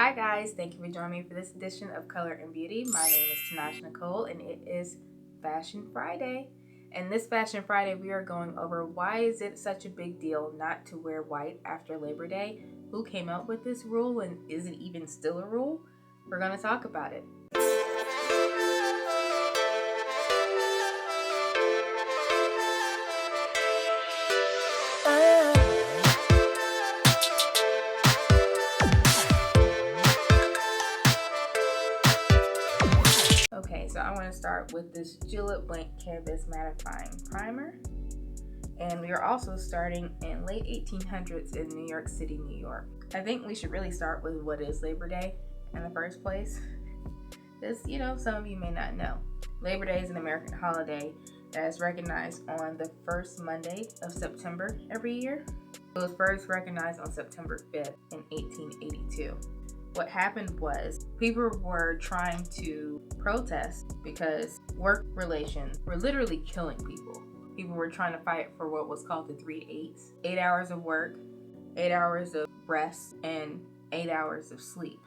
Hi guys, thank you for joining me for this edition of Color and Beauty. My name is Tanash Nicole and it is Fashion Friday. And this Fashion Friday we are going over why is it such a big deal not to wear white after Labor Day? Who came up with this rule and is it even still a rule? We're going to talk about it. Okay, so I want to start with this Gillette Blank Canvas Mattifying Primer. And we are also starting in late 1800s in New York City, New York. I think we should really start with what is Labor Day in the first place. Because, some of you may not know. Labor Day is an American holiday that is recognized on the first Monday of September every year. It was first recognized on September 5th in 1882. What happened was people were trying to protest because work relations were literally killing people. People were trying to fight for what was called the 3/8. 8 hours of work, 8 hours of rest, and 8 hours of sleep.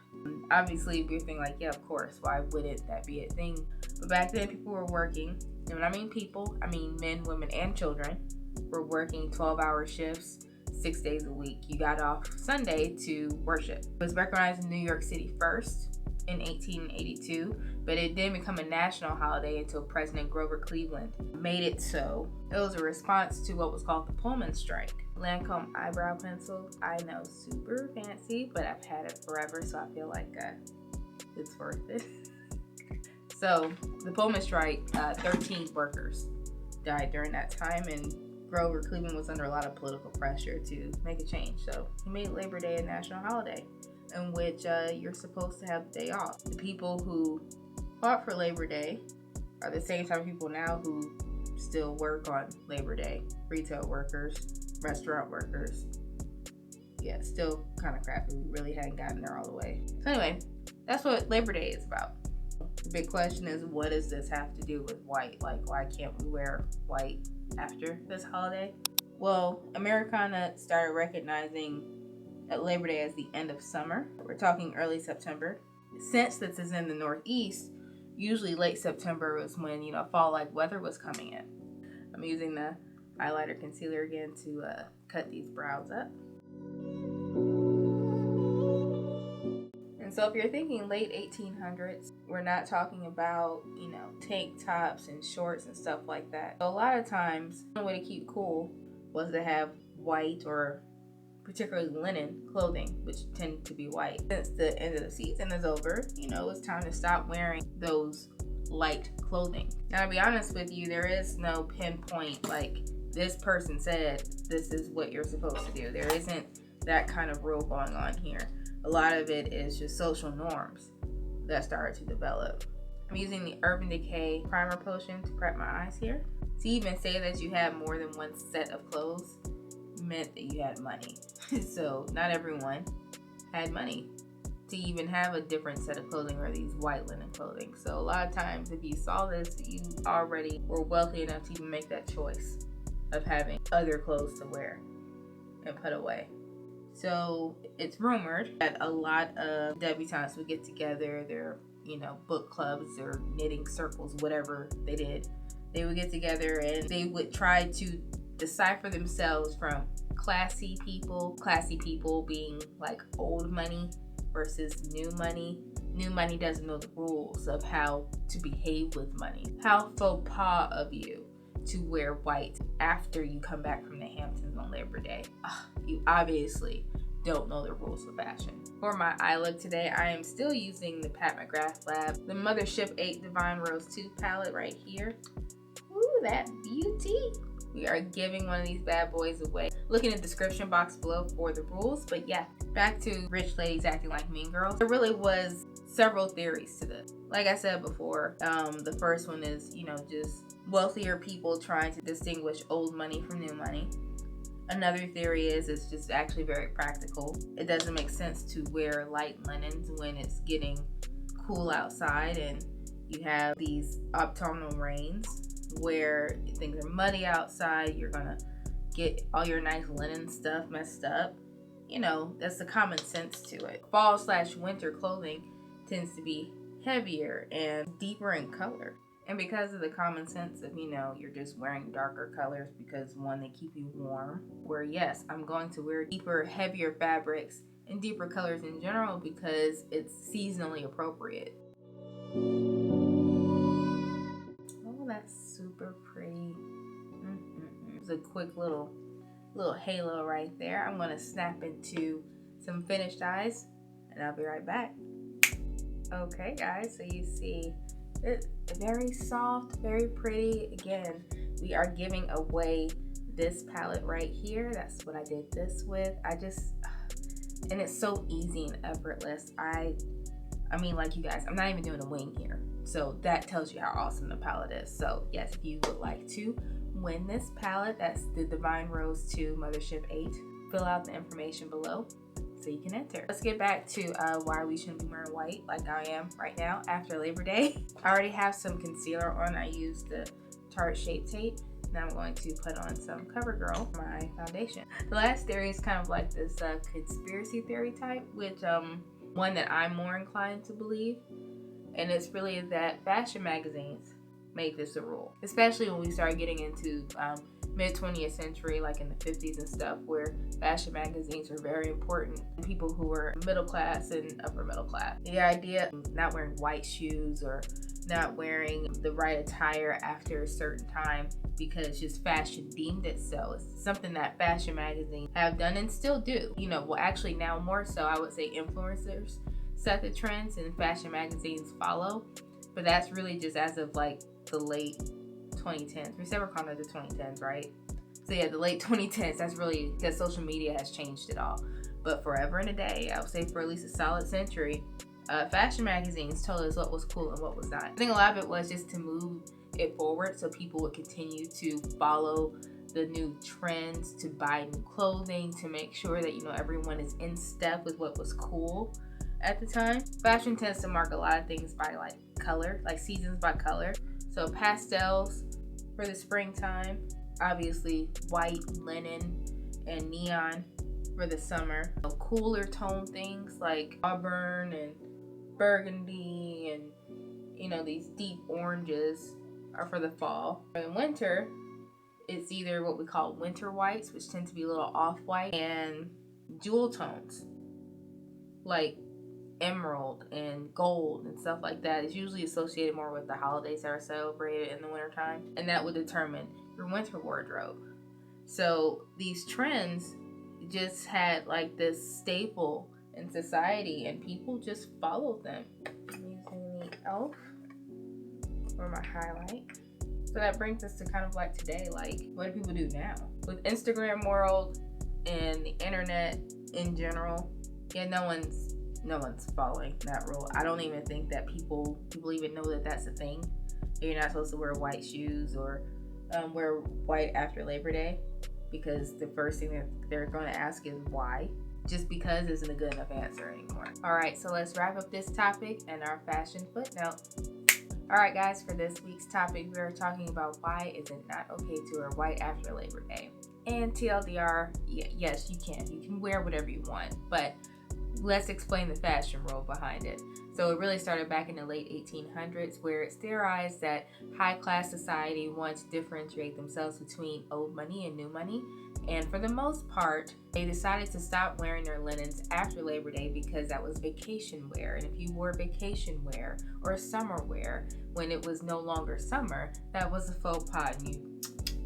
Obviously, we're thinking like, yeah, of course, why wouldn't that be a thing? But back then, people were working, and when I mean people, I mean men, women, and children, were working 12-hour shifts, 6 days a week. You got off Sunday to worship. It was recognized in New York City first in 1882, but it didn't become a national holiday until President Grover Cleveland made it so. It was a response to what was called the Pullman strike. Lancome eyebrow pencil, I know, super fancy, but I've had it forever, so I feel like it's worth it. So the Pullman strike, 13 workers died during that time, and Grover Cleveland was under a lot of political pressure to make a change. So he made Labor Day a national holiday in which you're supposed to have the day off. The people who fought for Labor Day are the same type of people now who still work on Labor Day. Retail workers, restaurant workers. Yeah, still kind of crappy. We really hadn't gotten there all the way. So anyway, that's what Labor Day is about. The big question is, what does this have to do with white? Like, why can't we wear white after this holiday? Well, Americana started recognizing Labor Day as the end of summer. We're talking early September. Since this is in the Northeast, usually late September was when, fall-like weather was coming in. I'm using the highlighter concealer again to cut these brows up. And so if you're thinking late 1800s, we're not talking about, tank tops and shorts and stuff like that. So a lot of times, the way to keep cool was to have white or particularly linen clothing, which tend to be white. Since the end of the season is over, it's time to stop wearing those light clothing. Now, to be honest with you, there is no pinpoint like this person said this is what you're supposed to do. There isn't that kind of rule going on here. A lot of it is just social norms that started to develop. I'm using the Urban Decay primer potion to prep my eyes here. To even say that you have more than one set of clothes meant that you had money. So not everyone had money to even have a different set of clothing or these white linen clothing. So a lot of times if you saw this, you already were wealthy enough to even make that choice of having other clothes to wear and put away. So it's rumored that a lot of debutantes would get together, their book clubs or knitting circles, whatever they did. They would get together and they would try to decipher themselves from classy people being like old money versus new money. New money doesn't know the rules of how to behave with money. How faux pas of you to wear white after you come back from the Hamptons on Labor Day. You obviously don't know the rules of fashion. For my eye look today, I am still using the Pat McGrath Lab, the Mothership 8 Divine Rose Tooth palette right here. Ooh, that beauty. We are giving one of these bad boys away. Look in the description box below for the rules. But yeah, back to rich ladies acting like mean girls. There really was several theories to this. Like I said before, the first one is, just wealthier people trying to distinguish old money from new money. Another theory is it's just actually very practical. It doesn't make sense to wear light linens when it's getting cool outside and you have these autumnal rains where things are muddy outside. You're gonna get all your nice linen stuff messed up. you know, that's the common sense to it. Fall/winter clothing tends to be heavier and deeper in color. And because of the common sense of, you know, you're just wearing darker colors because one, they keep you warm. Where yes, I'm going to wear deeper, heavier fabrics and deeper colors in general because it's seasonally appropriate. Oh, that's super pretty. It's a quick little halo right there. I'm gonna snap into some finished eyes and I'll be right back. Okay guys, so you see it's very soft, very pretty. Again, we are giving away this palette right here. That's what I did this with. And it's so easy and effortless. I mean, like, you guys, I'm not even doing a wing here. So that tells you how awesome the palette is. So yes, if you would like to win this palette, that's the Divine Rose 2 Mothership 8. Fill out the information below so you can enter. Let's get back to why we shouldn't be wearing white like I am right now after Labor Day. I already have some concealer on. I used the Tarte Shape Tape. Now I'm going to put on some CoverGirl for my foundation. The last theory is kind of like this conspiracy theory type, which one that I'm more inclined to believe. And it's really that fashion magazines made this a rule, especially when we start getting into mid-20th century, like in the 50s and stuff, where fashion magazines were very important. People who were middle class and upper middle class. The idea of not wearing white shoes or not wearing the right attire after a certain time because just fashion deemed it so. It's something that fashion magazines have done and still do. You know, well, actually now more so, I would say influencers set the trends and fashion magazines follow. But that's really just as of like the late 2010s. We said we're calling it the 2010s, right? So yeah, the late 2010s, that's really because social media has changed it all. But forever and a day, I would say for at least a solid century, fashion magazines told us what was cool and what was not. I think a lot of it was just to move it forward so people would continue to follow the new trends, to buy new clothing, to make sure that, you know, everyone is in step with what was cool at the time. Fashion tends to mark a lot of things by like color, like seasons by color. So pastels for the springtime, obviously white, linen, and neon for the summer. Cooler tone things like auburn and burgundy and, you know, these deep oranges are for the fall. In winter, it's either what we call winter whites, which tend to be a little off-white, and jewel tones like emerald and gold and stuff like that. Is usually associated more with the holidays that are celebrated in the wintertime, and that would determine your winter wardrobe. So these trends just had like this staple in society and people just followed them. I'm using the e.l.f. for my highlight. So that brings us to kind of like today, like what do people do now? With Instagram world and the internet in general, yeah, no one's following that rule. I don't even think that people even know that that's a thing. You're not supposed to wear white shoes or wear white after Labor Day, because the first thing that they're going to ask is why. Just because isn't a good enough answer anymore. All right, so let's wrap up this topic and our fashion footnote. All right, guys, for this week's topic, we are talking about why is it not okay to wear white after Labor Day. And TLDR, yes, you can wear whatever you want, but let's explain the fashion rule behind it. So it really started back in the late 1800s, where it's theorized that high-class society wanted to differentiate themselves between old money and new money. And for the most part, they decided to stop wearing their linens after Labor Day because that was vacation wear. And if you wore vacation wear or summer wear when it was no longer summer, that was a faux pas, and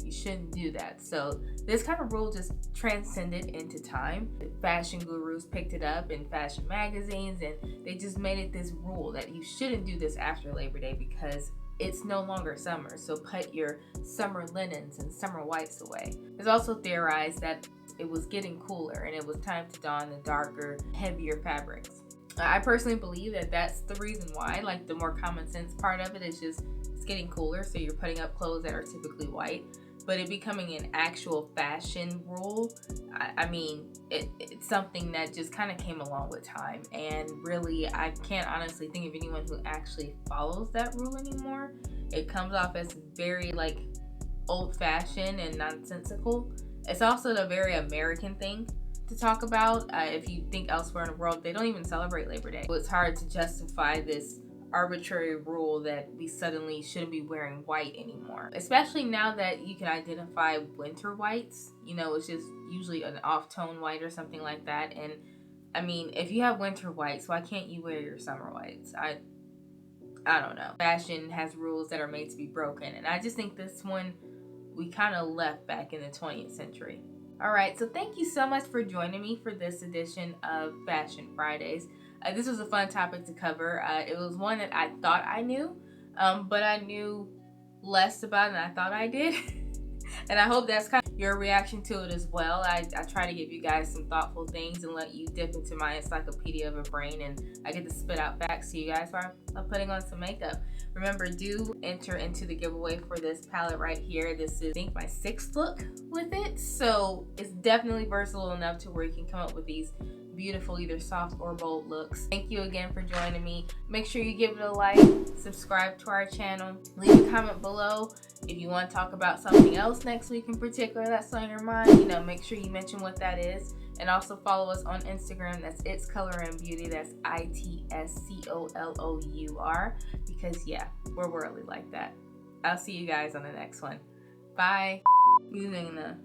you shouldn't do that. So this kind of rule just transcended into time. Fashion gurus picked it up in fashion magazines, and they just made it this rule that you shouldn't do this after Labor Day because it's no longer summer. So put your summer linens and summer whites away. It's also theorized that it was getting cooler and it was time to don the darker, heavier fabrics. I personally believe that that's the reason why. Like, the more common sense part of it is just it's getting cooler, so you're putting up clothes that are typically white. But it becoming an actual fashion rule, I mean, it's something that just kind of came along with time. And really, I can't honestly think of anyone who actually follows that rule anymore. It comes off as very, like, old-fashioned and nonsensical. It's also a very American thing to talk about. If you think elsewhere in the world, they don't even celebrate Labor Day. So it's hard to justify this arbitrary rule that we suddenly shouldn't be wearing white anymore, especially now that you can identify winter whites. You know, it's just usually an off-tone white or something like that. And I mean, if you have winter whites, why can't you wear your summer whites? I don't know. Fashion has rules that are made to be broken, and I just think this one we kind of left back in the 20th century. All right, so thank you so much for joining me for this edition of Fashion Fridays. This was a fun topic to cover. It was one that I thought I knew, but I knew less about than I thought I did. And I hope that's kind of your reaction to it as well. I try to give you guys some thoughtful things and let you dip into my encyclopedia of a brain, and I get to spit out facts to you guys while I'm putting on some makeup. Remember, do enter into the giveaway for this palette right here. This is, I think, my 6th look with it. So it's definitely versatile enough to where you can come up with these beautiful, either soft or bold looks. Thank you again for joining me. Make sure you give it a like, subscribe to our channel, leave a comment below if you want to talk about something else next week in particular that's on your mind. You know, make sure you mention what that is. And also follow us on Instagram. That's It's Color and Beauty. That's ITSCOLOUR. Because yeah, we're worldly like that. I'll see you guys on the next one. Bye. Using the